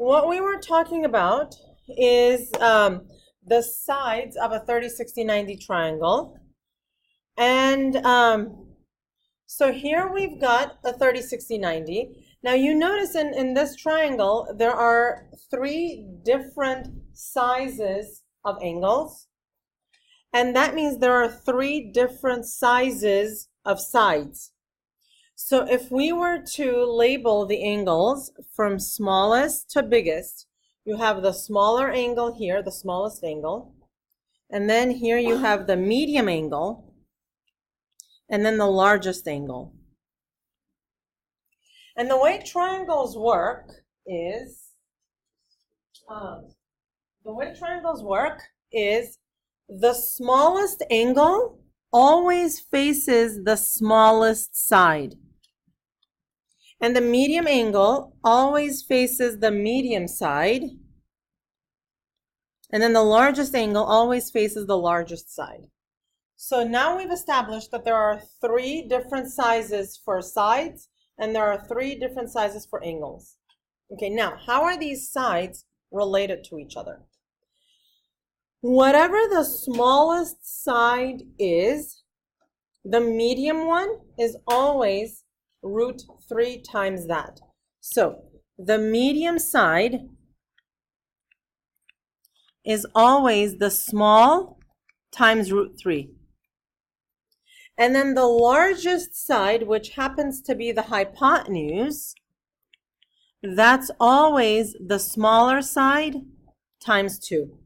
what we were talking about is the sides of a 30, 60, 90 triangle. And so here we've got a 30, 60, 90. Now you notice in this triangle, there are 3 different sizes of angles. And that means there are 3 different sizes of sides. So if we were to label the angles from smallest to biggest, you have the smaller angle here, the smallest angle. And then here you have the medium angle. And then the largest angle. And the way triangles work is, the smallest angle always faces the smallest side. And the medium angle always faces the medium side. And then the largest angle always faces the largest side. So now we've established that there are 3 different sizes for sides and there are 3 different sizes for angles. Okay, now how are these sides related to each other? Whatever the smallest side is, the medium one is always root 3 times that. So the medium side is always the small times root 3. And then the largest side, which happens to be the hypotenuse, that's always the smaller side times 2.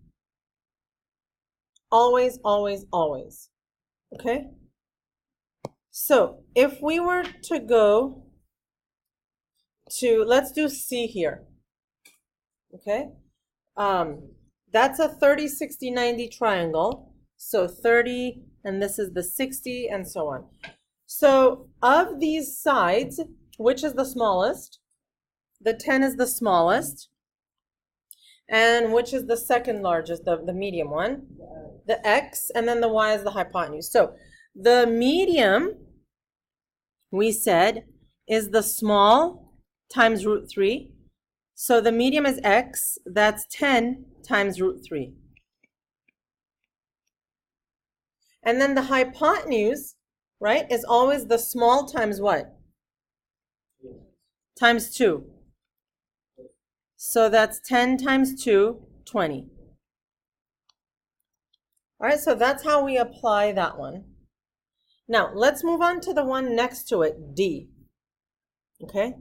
Always, always, always. Okay? So if we were to go to, let's do C here. Okay? That's a 30, 60, 90 triangle. So 30, and this is the 60, and so on. So of these sides, which is the smallest? The 10 is the smallest. And which is the second largest, the medium one? The X, and then the Y is the hypotenuse. So the medium, we said, is the small times root 3. So the medium is X, that's 10 times root 3. And then the hypotenuse, right, is always the small times what? Times 2. So that's 10 times 2, 20. All right, so that's how we apply that one. Now, let's move on to the one next to it, D. Okay?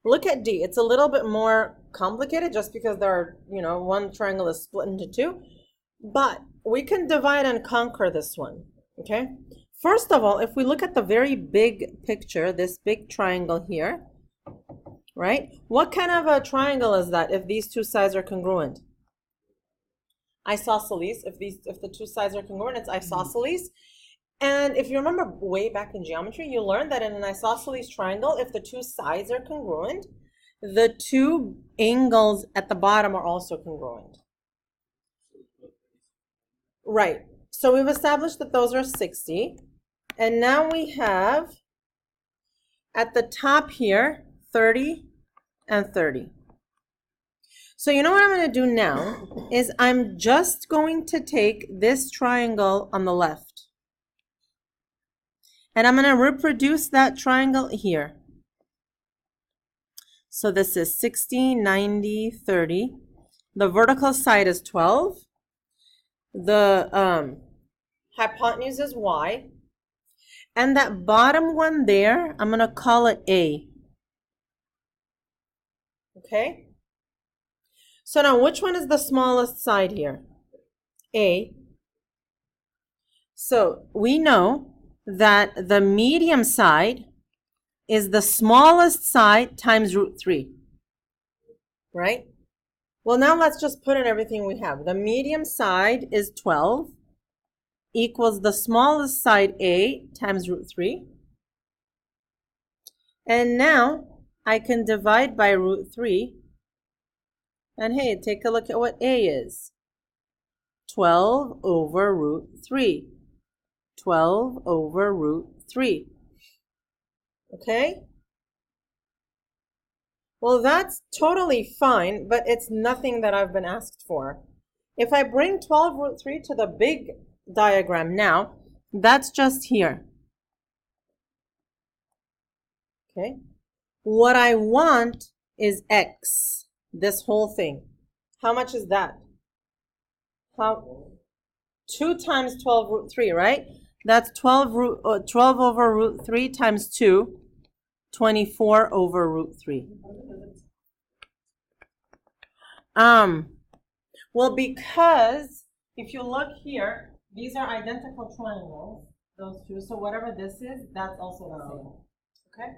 Look at D. It's a little bit more complicated just because there are, one triangle is split into 2. But we can divide and conquer this one, okay? First of all, if we look at the very big picture, this big triangle here, right? What kind of a triangle is that if these 2 sides are congruent? Isosceles. If the 2 sides are congruent, it's isosceles. And if you remember way back in geometry, you learned that in an isosceles triangle, if the 2 sides are congruent, the 2 angles at the bottom are also congruent. Right. So we've established that those are 60. And now we have at the top here 30 and 30. So you know what I'm going to do now is I'm just going to take this triangle on the left. And I'm going to reproduce that triangle here. So this is 60, 90, 30. The vertical side is 12. The hypotenuse is Y. And that bottom one there, I'm going to call it A. Okay? So now, which one is the smallest side here? A. So we know that the medium side is the smallest side times root 3. Right? Well, now let's just put in everything we have. The medium side is 12 equals the smallest side A times root 3. And now I can divide by root 3. And hey, take a look at what A is. 12 over root 3. 12 over root 3. Okay? Well, that's totally fine, but it's nothing that I've been asked for. If I bring 12 root 3 to the big diagram now, that's just here. Okay. What I want is x, this whole thing. How much is that? 2 times 12 root 3, right? That's 12 over root 3 times 2, 24 over root 3. Well, because if you look here, these are identical triangles, those two. So whatever this is, that's also the same. Okay?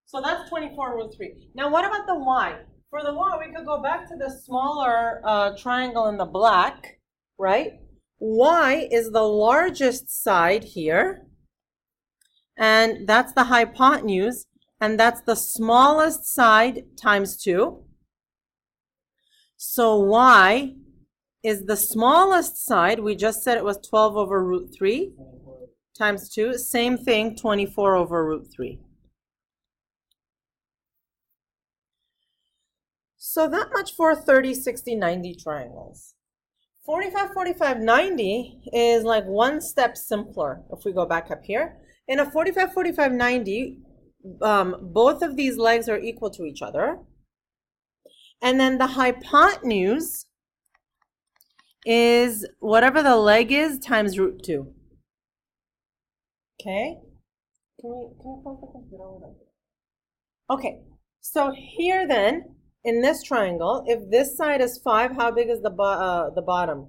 So that's 24 root 3. Now what about the y? For the y, we could go back to the smaller triangle in the black, right? Y is the largest side here, and that's the hypotenuse, and that's the smallest side times 2. So y is the smallest side. We just said it was 12 over root 3 times 2. Same thing, 24 over root 3. So that much for 30, 60, 90 triangles. 45, 45, 90 is like one step simpler if we go back up here. In a 45, 45, 90, both of these legs are equal to each other. And then the hypotenuse is whatever the leg is times root 2. Okay? Can we close the computer? Okay, so here then, in this triangle, if this side is 5, how big is the bottom?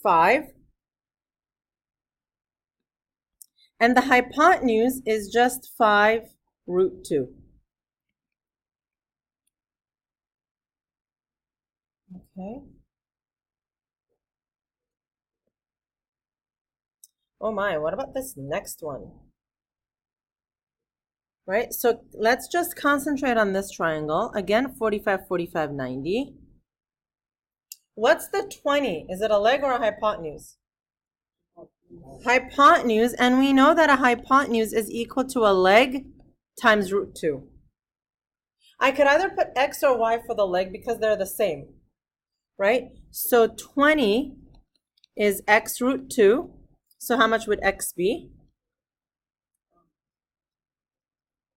5. And the hypotenuse is just 5 root 2. Okay. Oh my, what about this next one? Right, so let's just concentrate on this triangle. Again, 45, 45, 90. What's the 20? Is it a leg or a hypotenuse? Hypotenuse, and we know that a hypotenuse is equal to a leg times root 2. I could either put x or y for the leg because they're the same, right? So 20 is x root 2. So how much would x be?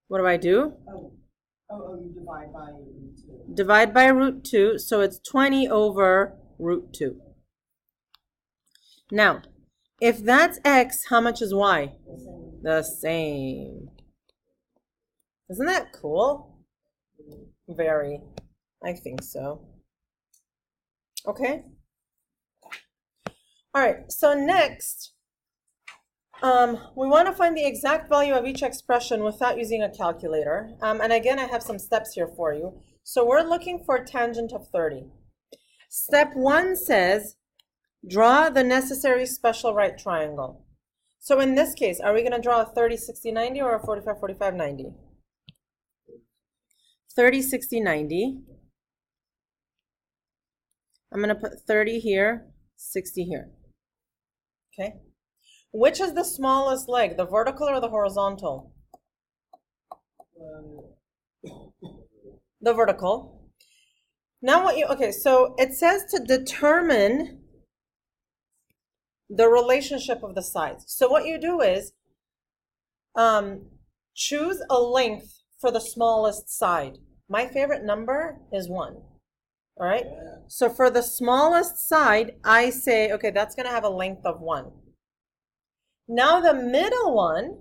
What do I do? You divide by root 2. Divide by root 2, so it's 20 over root 2. Now, if that's x, how much is y? The same. Isn't that cool? Very. I think so. Okay. All right, so next, we want to find the exact value of each expression without using a calculator. And again, I have some steps here for you. So we're looking for tangent of 30. Step 1 says, draw the necessary special right triangle. So in this case, are we going to draw a 30, 60, 90 or a 45, 45, 90? 30, 60, 90. I'm going to put 30 here, 60 here. Okay. Which is the smallest leg, the vertical or the horizontal? The vertical. Now okay, so it says to determine the relationship of the sides. So what you do is choose a length for the smallest side. My favorite number is 1. All right. So for the smallest side, I say, okay, that's going to have a length of 1. Now the middle one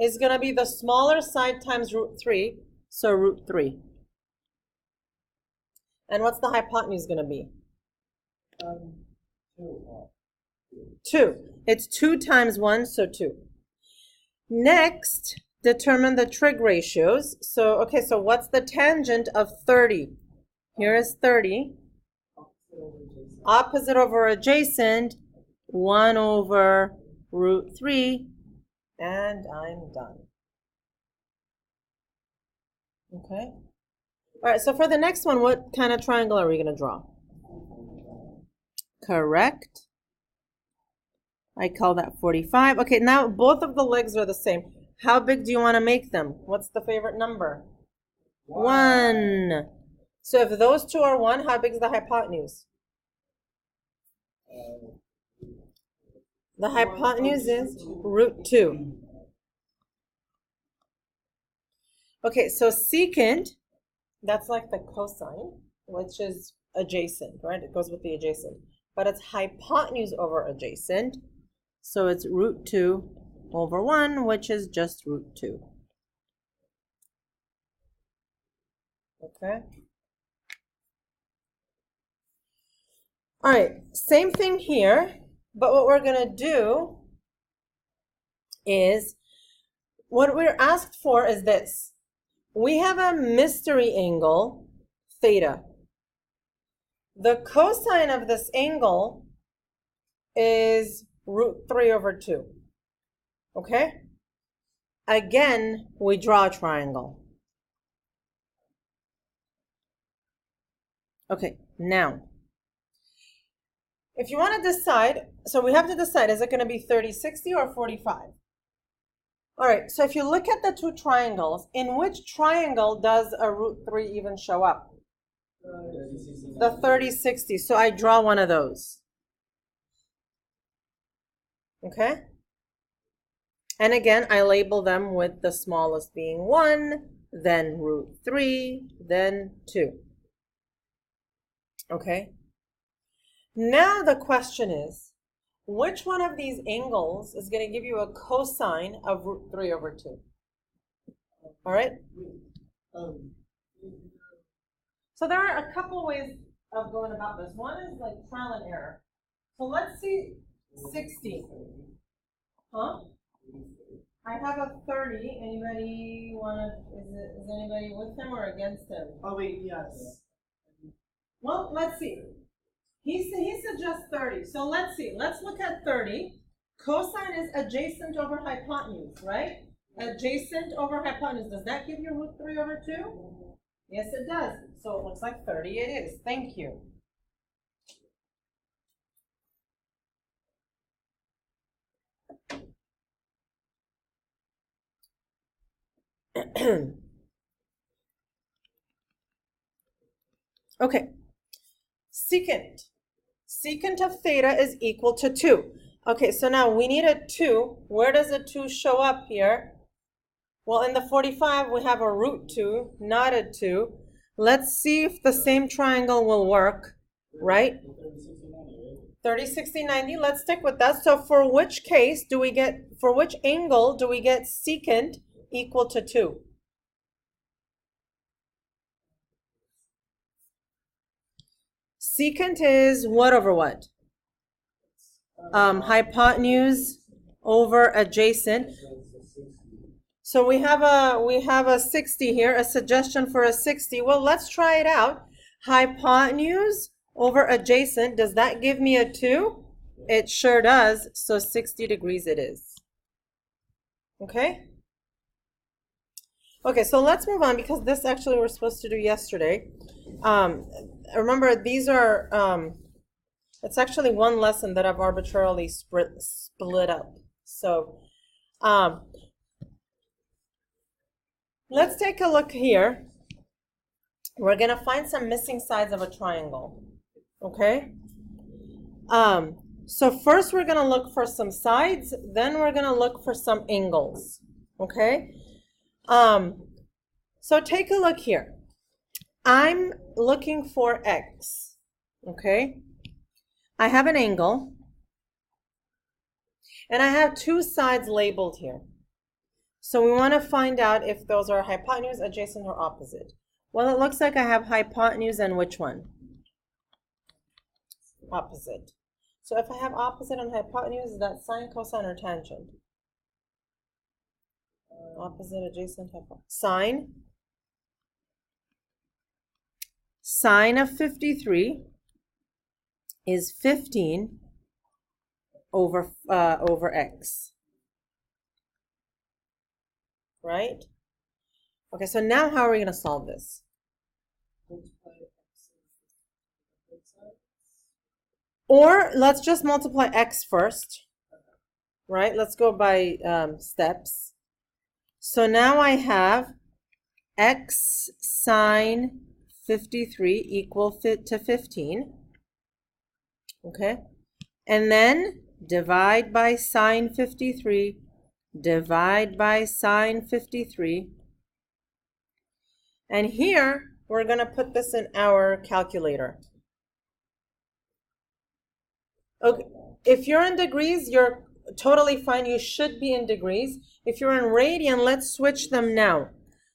is going to be the smaller side times root 3, so root 3. And what's the hypotenuse going to be? 2. It's 2 times 1, so 2. Next, determine the trig ratios. So, okay, so what's the tangent of 30? Here is 30. Opposite over adjacent, 1 over root 3, and I'm done. Okay. All right, so for the next one, what kind of triangle are we going to draw? Correct. I call that 45. Okay, now both of the legs are the same. How big do you want to make them? What's the favorite number? 1. So if those two are 1, how big is the hypotenuse? The hypotenuse is root 2. Okay, so secant, that's like the cosine, which is adjacent, right? It goes with the adjacent. But it's hypotenuse over adjacent. So it's root 2 over 1, which is just root 2. Okay. All right, same thing here, but what we're going to do is, what we're asked for is this. We have a mystery angle, theta. The cosine of this angle is root 3 over 2. Okay? Again, we draw a triangle. Okay, now, if you want to decide, so we have to decide, is it going to be 30, 60 or 45? All right, so if you look at the two triangles, in which triangle does a root 3 even show up? The 30, 60. So I draw one of those. Okay? And again, I label them with the smallest being 1, then root 3, then 2. Okay? Now the question is, which one of these angles is going to give you a cosine of root 3 over 2? All right? So there are a couple ways of going about this. One is like trial and error. So let's see 60. Huh? I have a 30. Anybody want to, is anybody with him or against him? Oh, wait, yes. Well, let's see. He suggests 30. So let's see. Let's look at 30. Cosine is adjacent over hypotenuse, right? Adjacent over hypotenuse. Does that give you root 3 over 2? Yes, it does. So it looks like 30 it is. Thank you. Okay. Secant. Secant of theta is equal to 2. Okay, so now we need a 2. Where does a 2 show up here? Well, in the 45, we have a root 2, not a 2. Let's see if the same triangle will work, right? 30, 60, 90. Let's stick with that. So for which case do we get, for which angle do we get secant equal to 2? Secant is what over what? Hypotenuse over adjacent. So we have a 60 here, a suggestion for a 60. Well, let's try it out. Hypotenuse over adjacent, does that give me a 2? It sure does, so 60 degrees it is. Okay? Okay, so let's move on because this actually we're supposed to do yesterday. Remember, these are, it's actually one lesson that I've arbitrarily split up. So, let's take a look here. We're going to find some missing sides of a triangle. Okay? So first we're going to look for some sides, then we're going to look for some angles. Okay? So take a look here. I'm looking for x. Okay? I have an angle, and I have two sides labeled here. So we want to find out if those are hypotenuse, adjacent, or opposite. Well, it looks like I have hypotenuse and which one? Opposite. So if I have opposite and hypotenuse, is that sine, cosine, or tangent? Opposite, adjacent, hypotenuse. Sine. Sine of 53 is 15 over x. Right? Okay, so now how are we going to solve this? Or let's just multiply x first. Right? Let's go by steps. So now I have x sine 53 equal to 15. Okay? And then divide by sine 53, divide by sine 53. And here, we're going to put this in our calculator. Okay, if you're in degrees, you're totally fine. You should be in degrees. If you're in radian, let's switch them now.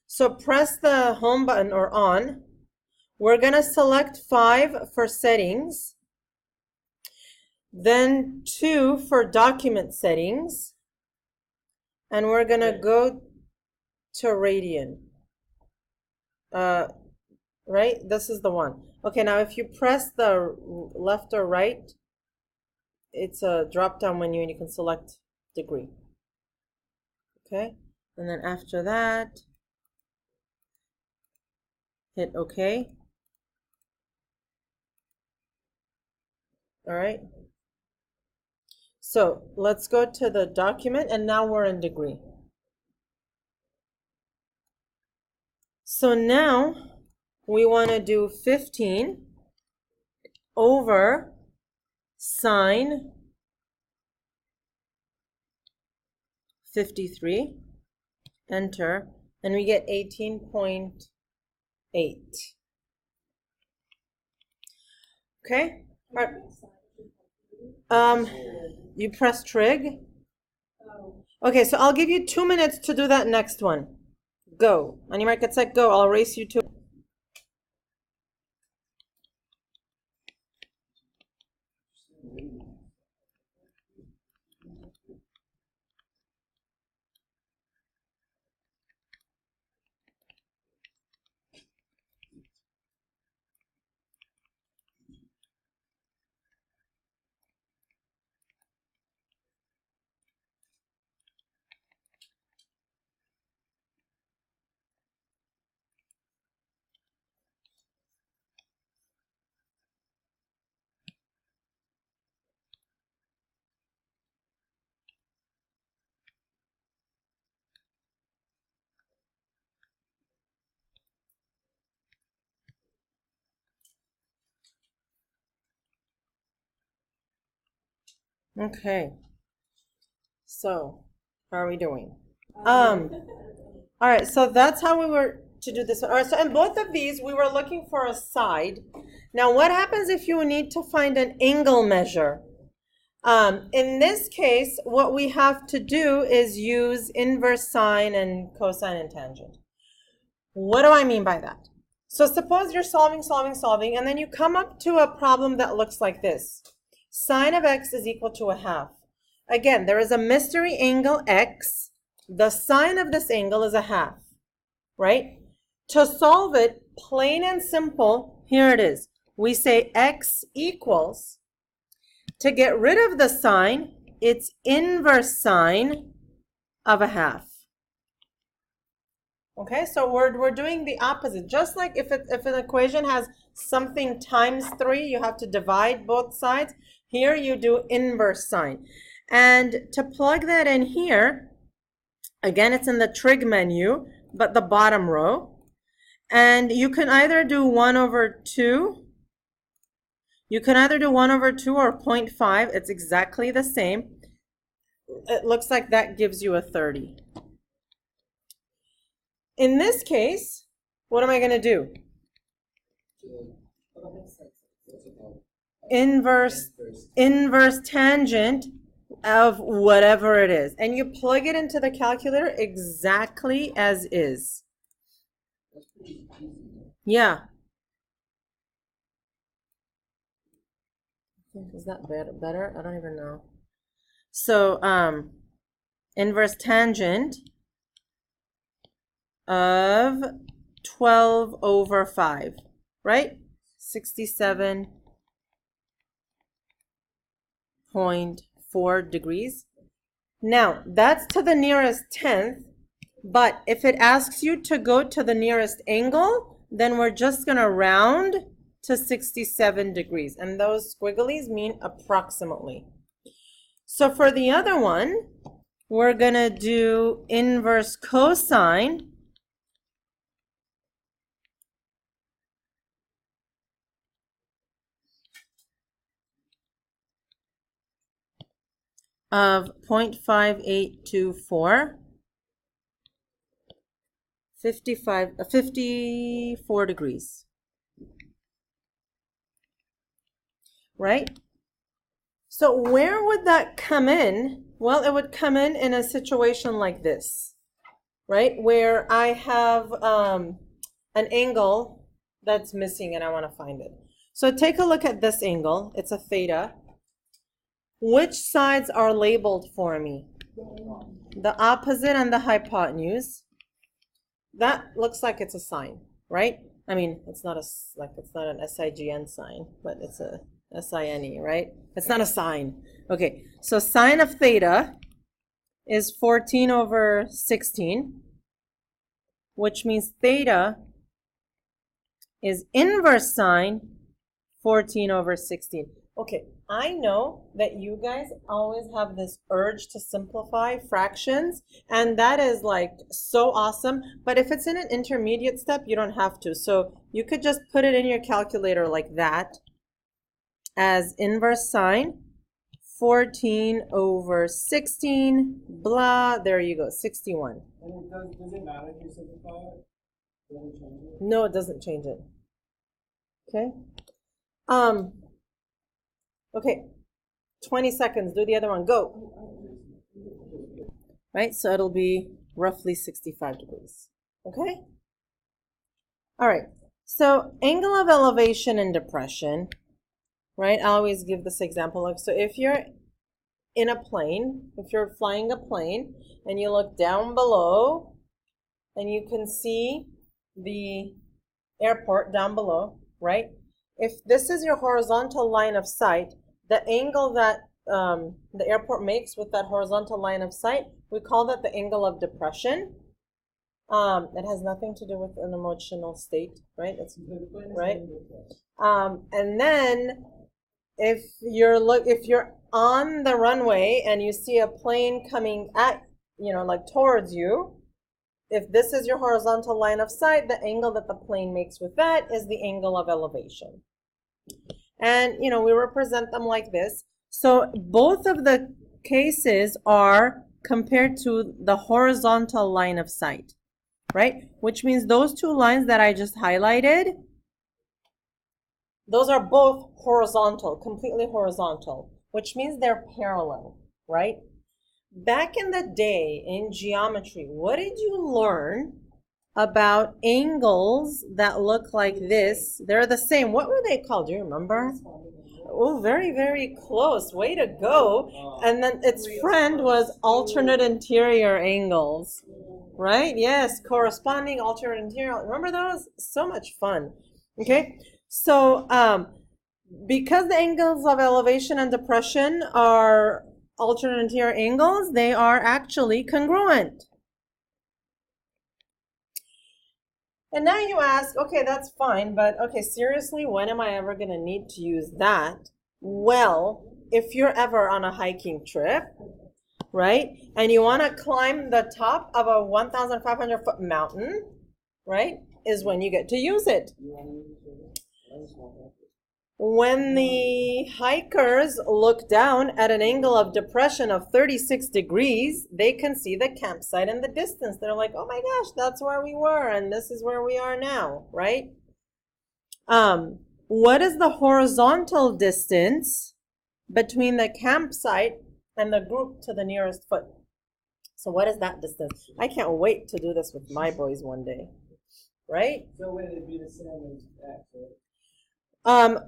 So press the home button or on. We're going to select 5 for settings, then 2 for document settings, and we're going to go to radian. Right? This is the one. Okay, now if you press the left or right, it's a drop-down menu and you can select degree. Okay, and then after that, hit OK. All right. So let's go to the document, and now we're in degree. So now we want to do 15 over sine 53, enter, and we get 18.8. Okay? All right. You press Trig. Okay, so I'll give you 2 minutes to do that next one. Go. On your mark, get set, go. I'll race you to. Okay. So, how are we doing? All right, so that's how we were to do this. All right, so in both of these, we were looking for a side. Now, what happens if you need to find an angle measure? In this case, what we have to do is use inverse sine and cosine and tangent. What do I mean by that? So suppose you're solving, and then you come up to a problem that looks like this. Sine of x is equal to a half. Again, there is a mystery angle x. The sine of this angle is a half, right? To solve it, plain and simple, here it is. We say x equals, to get rid of the sine, it's inverse sine of a half. Okay, so we're doing the opposite. Just like if an equation has something times 3, you have to divide both sides. Here you do inverse sine. And to plug that in here, again, it's in the trig menu, but the bottom row. And you can either do 1 over 2. You can either do 1 over 2 or 0.5. It's exactly the same. It looks like that gives you a 30. In this case, what am I going to do? Inverse tangent of whatever it is. And you plug it into the calculator exactly as is. Yeah. Is that better? I don't even know. So, inverse tangent of 12 over 5, right? 67.4 degrees. Now, that's to the nearest tenth, but if it asks you to go to the nearest angle, then we're just going to round to 67 degrees. And those squigglies mean approximately. So for the other one, we're going to do inverse cosine of 0.5824, 54 degrees, right? So where would that come in? Well, it would come in a situation like this, right? Where I have an angle that's missing and I want to find it. So take a look at this angle. It's a theta. Which sides are labeled for me? The opposite and the hypotenuse. That looks like it's a sine, right? I mean, it's not an SIGN sign, but it's a SINE, right? It's not a sine. Okay, so sine of theta is 14 over 16, which means theta is inverse sine 14 over 16. Okay, I know that you guys always have this urge to simplify fractions, and that is like so awesome. But if it's in an intermediate step, you don't have to. So you could just put it in your calculator like that as inverse sine 14 over 16, blah, there you go, 61. And does it matter if you simplify it? Does it change it? No, it doesn't change it. Okay. Okay, 20 seconds, do the other one, go. Right, so it'll be roughly 65 degrees, okay? All right, so angle of elevation and depression, right? I always give this example of, so if you're in a plane, if you're flying a plane and you look down below and you can see the airport down below, right? If this is your horizontal line of sight, the angle that the airport makes with that horizontal line of sight, we call that the angle of depression. It has nothing to do with an emotional state, right? It's right. And then if you're on the runway and you see a plane coming at, like towards you, if this is your horizontal line of sight, the angle that the plane makes with that is the angle of elevation. And, we represent them like this. So both of the cases are compared to the horizontal line of sight, right? Which means those two lines that I just highlighted, those are both horizontal, completely horizontal, which means they're parallel, right? Back in the day in geometry, what did you learn about angles that look like this? They're the same. What were they called? Do you remember? Oh, very, very close. Way to go. And then its friend was alternate interior angles, right? Yes, corresponding alternate interior. Remember those? So much fun. Okay, so because the angles of elevation and depression are alternate interior angles, they are actually congruent. And now you ask, okay, that's fine, but okay, seriously, when am I ever going to need to use that? Well, if you're ever on a hiking trip, right, and you want to climb the top of a 1,500-foot mountain, right, is when you get to use it. When the hikers look down at an angle of depression of 36 degrees, they can see the campsite in the distance. They're like, oh my gosh, that's where we were, and this is where we are now, right? What is the horizontal distance between the campsite and the group to the nearest foot? So what is that distance? I can't wait to do this with my boys one day, right? So would it be the same as X, right?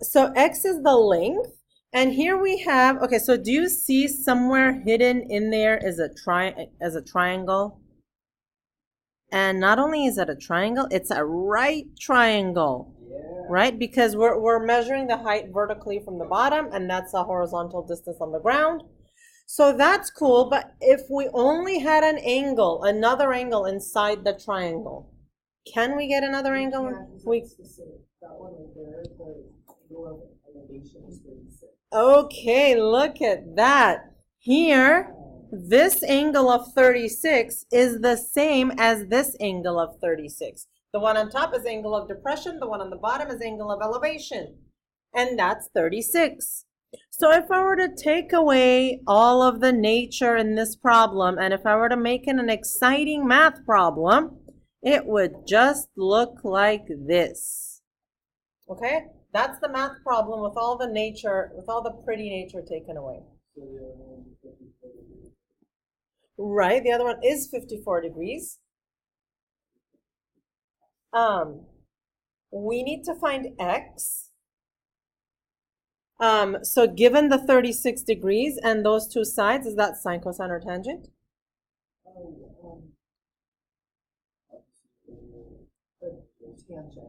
So X is the length, and here we have, okay, so do you see somewhere hidden in there is a triangle? And not only is it a triangle, it's a right triangle, right? Because we're measuring the height vertically from the bottom, and that's a horizontal distance on the ground. So that's cool, but if we only had an angle, another angle inside the triangle, can we get another angle? Okay, look at that. Here, this angle of 36 is the same as this angle of 36. The one on top is angle of depression. The one on the bottom is angle of elevation. And that's 36. So if I were to take away all of the nature in this problem, and if I were to make it an exciting math problem, it would just look like this. Okay? That's the math problem with all the nature, with all the pretty nature taken away. Right, the other one is 54 degrees. We need to find x. So given the 36 degrees and those two sides, is that sine, cosine, or tangent?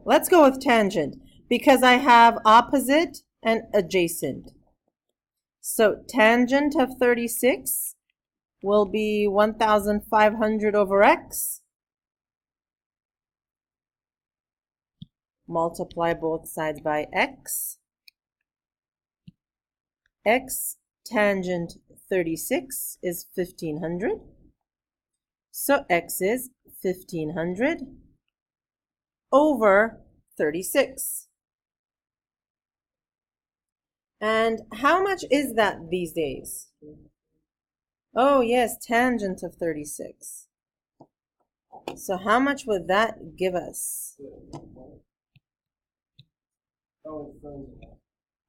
Let's go with tangent because I have opposite and adjacent. So tangent of 36 will be 1,500 over x. Multiply both sides by x. X tangent 36 is 1,500. So x is 1,500 over 36. And how much is that these days? Oh yes, tangent of 36. So how much would that give us?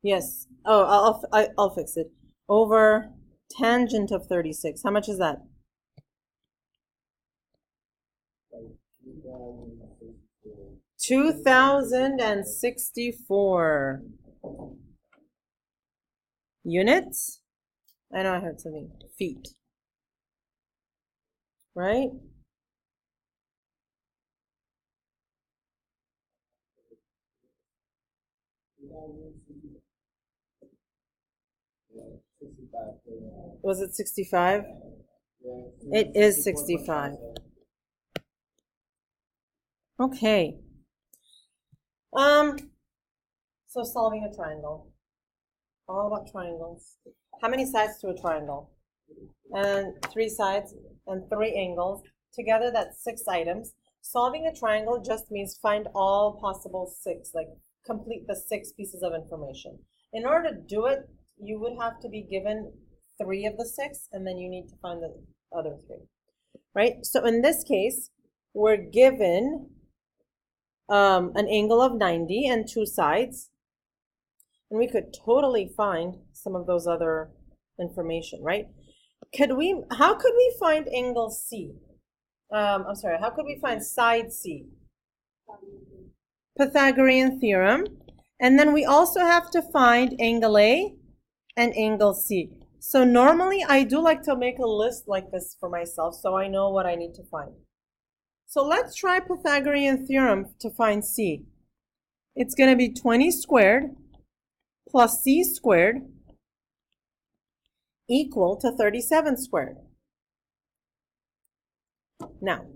Yes. Oh, I'll fix it. Over tangent of 36. How much is that? 2,064 units. I know I heard something. Feet. Right? Was it 65? It is 65. Okay. So solving a triangle. All about triangles. How many sides to a triangle? And 3 sides and 3 angles. Together that's 6 items. Solving a triangle just means find all possible 6, like complete the 6 pieces of information. In order to do it, you would have to be given 3 of the 6, and then you need to find the other 3, right? So in this case, we're given an angle of 90 and 2 sides, and we could totally find some of those other information, right? How could we find angle C? I'm sorry, how could we find side C? Pythagorean theorem. And then we also have to find angle A and angle C. So normally I do like to make a list like this for myself so I know what I need to find. So let's try Pythagorean theorem to find C. It's going to be 20 squared plus C squared equal to 37 squared. Now,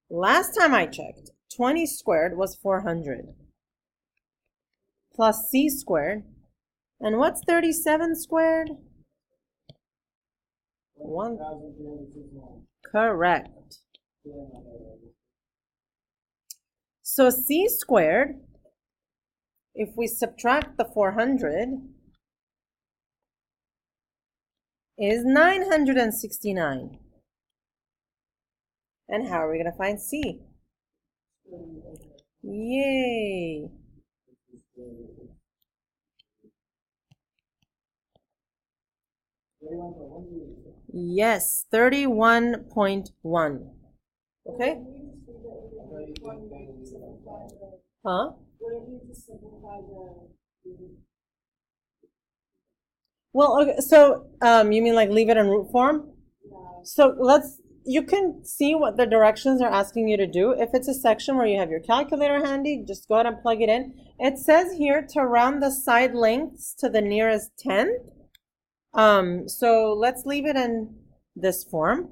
last time I checked, 20 squared was 400 plus C squared. And what's 37 squared? 1. Correct. So C squared, if we subtract the 400, is 969. And how are we going to find C? Yay! Yes, 31.1. Okay? Huh? Well, okay, so you mean like leave it in root form? So you can see what the directions are asking you to do. If it's a section where you have your calculator handy, just go ahead and plug it in. It says here to round the side lengths to the nearest tenth. So let's leave it in this form.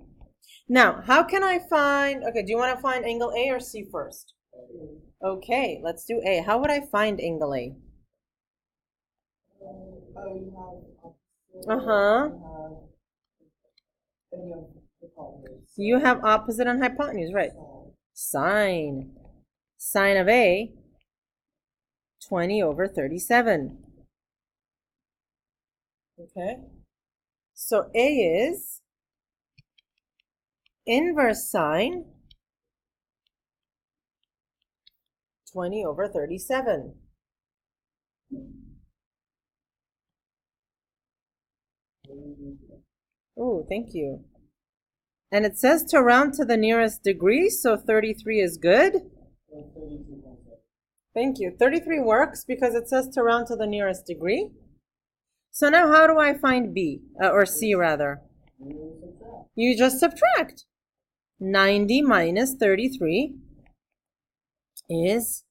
Now, how can I find, okay, do you want to find angle A or C first? Okay, let's do A. How would I find angle A? Uh-huh. You have opposite and hypotenuse, right? Sine. Sine of A, 20 over 37. Okay, so A is inverse sine 20 over 37. Oh, thank you. And it says to round to the nearest degree, so 33 is good. Thank you. 33 works because it says to round to the nearest degree. So now how do I find B, or C rather? You just subtract. 90 minus 33 is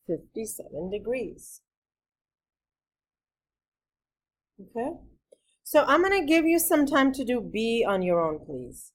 57 degrees. Okay? So I'm going to give you some time to do B on your own, please.